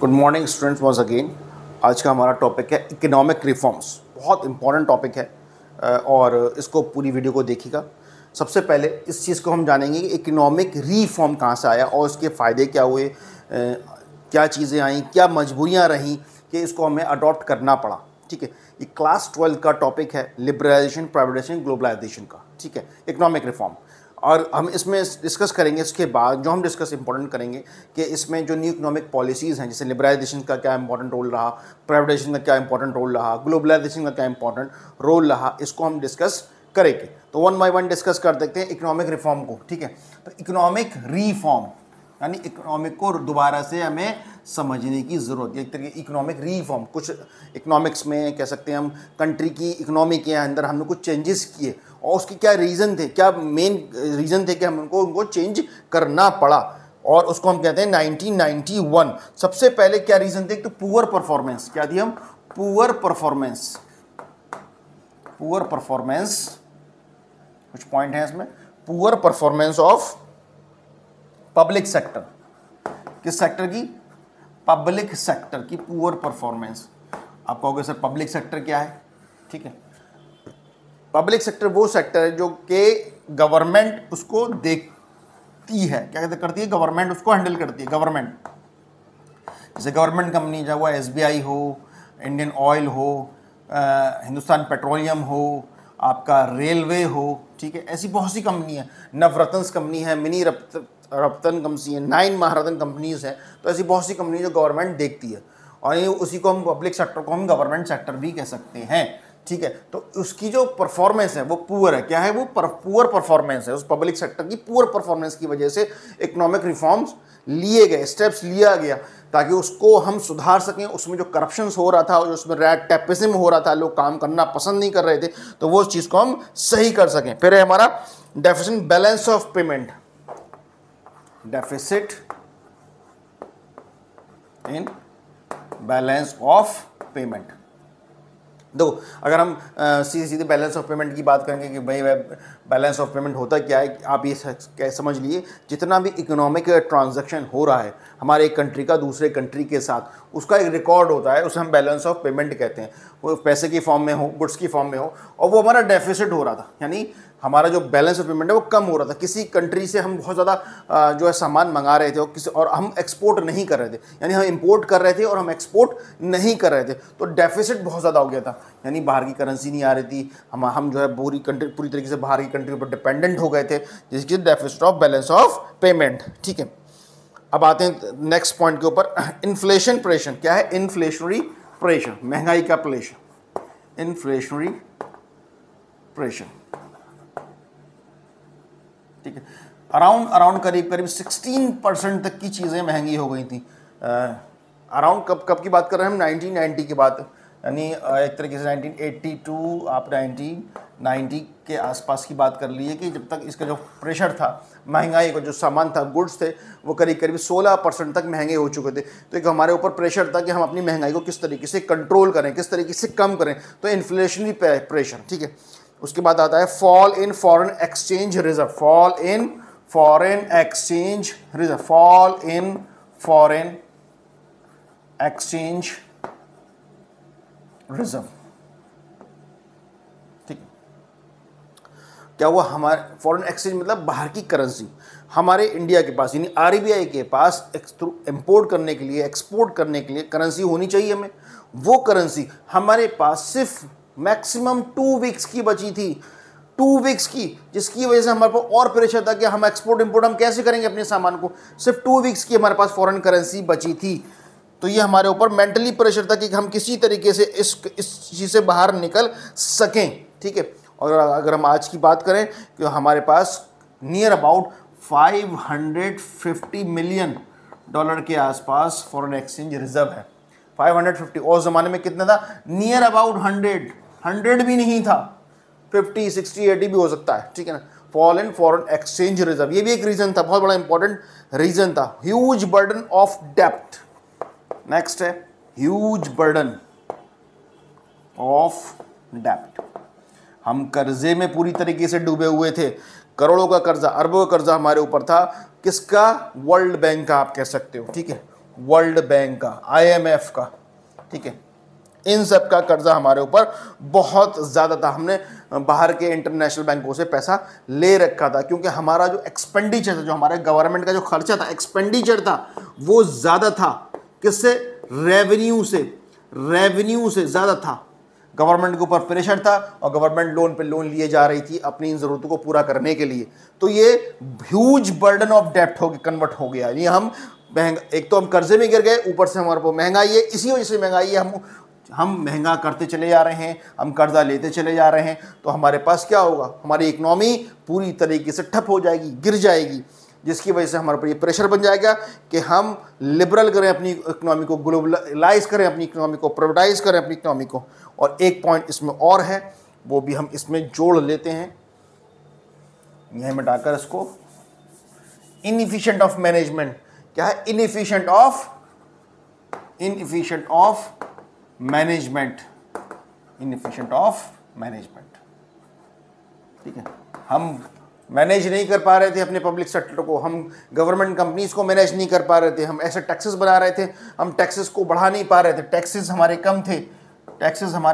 Good morning students once again. आज का हमारा टॉपिक है इकोनॉमिक रिफॉर्म्स। बहुत इंपॉर्टेंट टॉपिक है और इसको पूरी वीडियो को देखिएगा। सबसे पहले इस चीज़ को हम जानेंगे कि इकोनॉमिक रिफॉर्म कहाँ से आया और इसके फ़ायदे क्या हुए, क्या चीज़ें आई, क्या मजबूरियाँ रहीं कि इसको हमें अडॉप्ट करना पड़ा। ठीक है, ये क्लास 12 का टॉपिक है, लिबरलाइजेशन, प्राइवेटाइजेशन, ग्लोबलाइजेशन का। ठीक है, इकोनॉमिक रिफॉर्म। और हम इसमें डिस्कस करेंगे, इसके बाद जो हम डिस्कस इंपॉर्टेंट करेंगे कि इसमें जो न्यू इकोनॉमिक पॉलिसीज़ हैं, जैसे लिबरलाइजेशन का क्या इंपॉर्टेंट रोल रहा, प्राइवेटाइजेशन का क्या इंपॉर्टेंट रोल रहा, ग्लोबलाइजेशन का क्या इंपॉर्टेंट रोल रहा, इसको हम डिस्कस करेंगे। तो वन बाय वन डिस्कस कर देखते हैं इकोनॉमिक रिफॉर्म को। ठीक है, तो इकोनॉमिक रिफॉर्म यानी इकोनॉमिक को दोबारा से हमें समझने की ज़रूरत है। एक तरीके इकोनॉमिक रिफॉर्म, कुछ इकोनॉमिक्स में कह सकते हैं हम, कंट्री की इकोनॉमी के अंदर हमने कुछ चेंजेस किए और उसके क्या रीज़न थे, क्या मेन रीज़न थे कि हम उनको चेंज करना पड़ा, और उसको हम कहते हैं 1991। सबसे पहले क्या रीज़न थे? तो पुअर परफॉर्मेंस। क्या थी हम? Poor performance. पुअर परफॉर्मेंस, कुछ पॉइंट है इसमें। Poor performance of public sector. किस सेक्टर की? पब्लिक सेक्टर की पुअर परफॉर्मेंस। आप कहोगे सर पब्लिक सेक्टर क्या है? ठीक है, पब्लिक सेक्टर वो सेक्टर है जो कि गवर्नमेंट उसको देखती है। क्या करती है? गवर्नमेंट उसको हैंडल करती है। गवर्नमेंट, जैसे गवर्नमेंट कंपनी, चाहे वो एसबीआई हो, इंडियन ऑयल हो, हिंदुस्तान पेट्रोलियम हो, आपका रेलवे हो। ठीक है, ऐसी बहुत सी कंपनी है। नवरत्न कंपनी है, मिनी रत्न कंपनी है, 9 महारत्न कंपनीज हैं। तो ऐसी बहुत सी कंपनी जो गवर्नमेंट देखती है, और ये उसी को हम पब्लिक सेक्टर को हम गवर्नमेंट सेक्टर भी कह सकते हैं। ठीक है, तो उसकी जो परफॉर्मेंस है वो पुअर है। क्या है वो? पुअर परफॉर्मेंस है। उस पब्लिक सेक्टर की पुअर परफॉर्मेंस की वजह से इकोनॉमिक रिफॉर्म्स लिए गए, स्टेप्स लिया गया ताकि उसको हम सुधार सकें। उसमें जो करप्शन हो रहा था और उसमें रैट टेपिज्म हो रहा था, लोग काम करना पसंद नहीं कर रहे थे, तो वो चीज़ को हम सही कर सकें। फिर है हमारा deficit balance of payment. Deficit in balance of payment. देखो, अगर हम सीधे सीधे बैलेंस ऑफ पेमेंट की बात करेंगे कि भाई बैलेंस ऑफ पेमेंट होता क्या है, आप ये समझ लिए, जितना भी इकोनॉमिक ट्रांजैक्शन हो रहा है हमारे एक कंट्री का दूसरे कंट्री के साथ, उसका एक रिकॉर्ड होता है, उसे हम बैलेंस ऑफ पेमेंट कहते हैं। वो पैसे की फॉर्म में हो, गुड्स की फॉर्म में हो, और वो हमारा डेफिसिट हो रहा था, यानी हमारा जो बैलेंस ऑफ पेमेंट है वो कम हो रहा था। किसी कंट्री से हम बहुत ज़्यादा जो है सामान मंगा रहे थे और हम एक्सपोर्ट नहीं कर रहे थे, यानी हम इंपोर्ट कर रहे थे और हम एक्सपोर्ट नहीं कर रहे थे, तो डेफिसिट बहुत ज़्यादा हो गया था। यानी बाहर की करेंसी नहीं आ रही थी, हम जो है पूरी तरीके से बाहर की कंट्री पर डिपेंडेंट हो गए थे, जिसकी deficit of balance of payment. ठीक है, अब आते हैं नेक्स्ट पॉइंट के ऊपर, इन्फ्लेशन प्रेशर। क्या है? इन्फ्लेशनरी प्रेशर, महंगाई का प्रेशर। Inflationary pressure. ठीक है, अराउंड करीब 16% तक की चीज़ें महंगी हो गई थी। अराउंड कब की बात कर रहे हैं हम? 1990 की बात, यानी एक तरीके से 1982 आप 1990 के आसपास की बात कर लीजिए कि जब तक इसका जो प्रेशर था, महंगाई का जो सामान था, गुड्स थे, वो करीब 16% तक महंगे हो चुके थे। तो एक हमारे ऊपर प्रेशर था कि हम अपनी महंगाई को किस तरीके से कंट्रोल करें, किस तरीके से कम करें, तो इन्फ्लेशनरी प्रेशर। ठीक है, उसके बाद आता है fall in foreign exchange reserve. Fall in foreign exchange reserve. Fall in foreign exchange reserve. ठीक, क्या हुआ? हमारे फॉरेन एक्सचेंज मतलब बाहर की करेंसी हमारे इंडिया के पास, यानी आरबीआई के पास इंपोर्ट करने के लिए, एक्सपोर्ट करने के लिए करेंसी होनी चाहिए हमें। वो करेंसी हमारे पास सिर्फ मैक्सिमम 2 वीक्स की बची थी, 2 वीक्स की, जिसकी वजह से हमारे पास और प्रेशर था कि हम एक्सपोर्ट इंपोर्ट हम कैसे करेंगे अपने सामान को। सिर्फ 2 वीक्स की हमारे पास फॉरेन करेंसी बची थी, तो ये हमारे ऊपर मेंटली प्रेशर था कि हम किसी तरीके से इस चीज़ से बाहर निकल सकें। ठीक है, और अगर हम आज की बात करें कि हमारे पास नियर अबाउट $550 मिलियन के आसपास फॉरेन एक्सचेंज रिजर्व है। 550, और ज़माने में कितना था? नियर अबाउट 100 भी नहीं था, 50, 60, 80 भी हो सकता है। ठीक है ना, fall in foreign exchange reserve, ये भी एक रीज़न था, बहुत बड़ा इंपॉर्टेंट रीज़न था। ह्यूज बर्डन ऑफ डेप्ट। नेक्स्ट है ह्यूज बर्डन ऑफ डेप्ट। हम कर्जे में पूरी तरीके से डूबे हुए थे, करोड़ों का कर्जा, अरबों का कर्जा हमारे ऊपर था। किसका? वर्ल्ड बैंक का, आप कह सकते हो। ठीक है, वर्ल्ड बैंक का, IMF का, ठीक है, इन सब का कर्जा हमारे ऊपर बहुत ज़्यादा था। हमने बाहर के इंटरनेशनल बैंकों से पैसा ले रखा था, क्योंकि हमारा जो एक्सपेंडिचर था, जो हमारे गवर्नमेंट का जो खर्चा था, एक्सपेंडिचर था, वो ज़्यादा था। किससे? रेवेन्यू से। रेवेन्यू से ज़्यादा था। गवर्नमेंट के ऊपर प्रेशर था और गवर्नमेंट लोन पे लोन लिए जा रही थी अपनी इन ज़रूरतों को पूरा करने के लिए। तो ये ह्यूज बर्डन ऑफ डेप्ट हो कन्वर्ट हो गया। यानी हम महंगा, एक तो हम कर्जे में गिर गए, ऊपर से हमारे पास महंगाई है। इसी वजह से महंगाई है, हम महंगा करते चले जा रहे हैं, हम कर्जा लेते चले जा रहे हैं, तो हमारे पास क्या होगा? हमारी इकोनॉमी पूरी तरीके से ठप हो जाएगी, गिर जाएगी, जिसकी वजह से हमारे ऊपर ये प्रेशर बन जाएगा कि हम लिबरल करें अपनी इकोनॉमी को, ग्लोबलाइज करें अपनी इकोनॉमी को, प्राइवेटाइज करें अपनी इकोनॉमी को। और एक पॉइंट इसमें और है, वो भी हम इसमें जोड़ लेते हैं, यह मिटाकर इसको, इनएफिशिएंट ऑफ मैनेजमेंट। क्या है? Inefficient of management, inefficient of management, ठीक है। हम मैनेज नहीं कर पा रहे थे अपने पब्लिक सेक्टर को, हम गवर्नमेंट कंपनीज को मैनेज नहीं कर पा रहे थे, हम ऐसे टैक्सेस बना रहे थे, हम टैक्सेस को बढ़ा नहीं पा रहे थे, टैक्सेस हमारे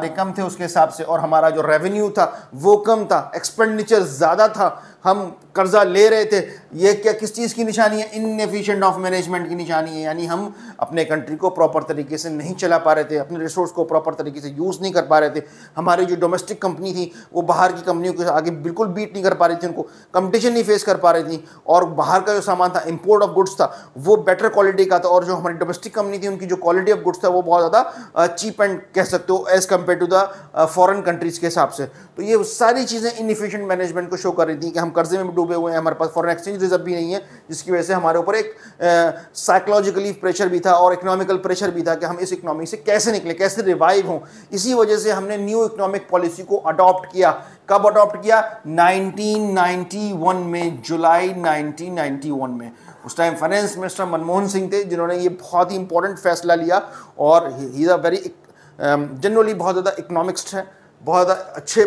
कम थे उसके हिसाब से, और हमारा जो रेवेन्यू था वो कम था, एक्सपेंडिचर ज़्यादा था, हम कर्जा ले रहे थे। ये क्या, किस चीज़ की निशानी है? इनएफिशिएंट ऑफ मैनेजमेंट की निशानी है। यानी हम अपने कंट्री को प्रॉपर तरीके से नहीं चला पा रहे थे, अपने रिसोर्स को प्रॉपर तरीके से यूज़ नहीं कर पा रहे थे। हमारी जो डोमेस्टिक कंपनी थी वो बाहर की कंपनियों के आगे बिल्कुल बीट नहीं कर पा रही थी, उनको कंपटीशन नहीं फेस कर पा रही थी, और बाहर का जो सामान था, इम्पोर्ट ऑफ गुड्स था, वो बेटर क्वालिटी का था, और जो हमारी डोमेस्टिक कंपनी थी उनकी जो क्वालिटी ऑफ गुड्स था वो बहुत ज़्यादा चीप एंड कह सकते हो as compare to the foreign countries के हिसाब से। तो ये सारी चीज़ें इनएफिशिएंट मैनेजमेंट को शो कर रही थी कि हम कर्जे में डूबे हुए हैं, हमारे पास फॉरेन एक्सचेंज रिजर्व भी नहीं है, जिसकी वजह से हमारे ऊपर एक साइकोलॉजिकली प्रेशर भी था और इकोनॉमिकल प्रेशर भी था कि हम इस इकोनॉमी से कैसे निकले, कैसे रिवाइव हों। इसी वजह से हमने न्यू इकोनॉमिक पॉलिसी को अडॉप्ट किया। कब अडॉप्ट किया? 1991 में, जुलाई 1991 में। उस time finance minister Manmohan Singh थे, जिन्होंने ये बहुत ही इंपॉर्टेंट फैसला लिया, और he is a very generally बहुत ज़्यादा इकोनॉमिक्स्ट है, बहुत ज़्यादा अच्छे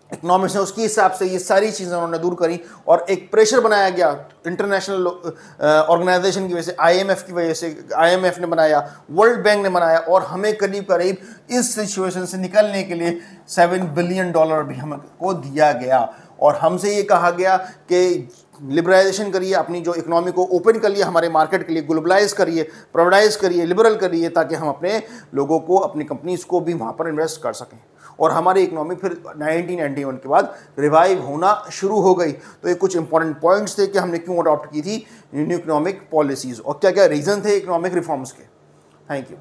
इकोनॉमिक्स है। उसके हिसाब से ये सारी चीज़ें उन्होंने दूर करी, और एक प्रेशर बनाया गया इंटरनेशनल ऑर्गेनाइजेशन की वजह से, IMF की वजह से, IMF ने बनाया, वर्ल्ड बैंक ने बनाया, और हमें करीब करीब इस सिचुएशन से निकलने के लिए $7 बिलियन भी हमको दिया गया। और हमसे ये कहा गया कि लिबरलाइजेशन करिए, अपनी जो इकोनॉमी को ओपन करिए हमारे मार्केट के लिए, ग्लोबलाइज करिए, प्राइवेटाइज करिए, लिबरल करिए, ताकि हम अपने लोगों को, अपनी कंपनीज को भी वहाँ पर इन्वेस्ट कर सकें। और हमारी इकोनॉमी फिर 1991 के बाद रिवाइव होना शुरू हो गई। तो ये कुछ इंपॉर्टेंट पॉइंट्स थे कि हमने क्यों अडॉप्ट की थी न्यू इकोनॉमिक पॉलिसीज़, और क्या क्या रीज़न थे इकोनॉमिक रिफॉर्म्स के। Thank you.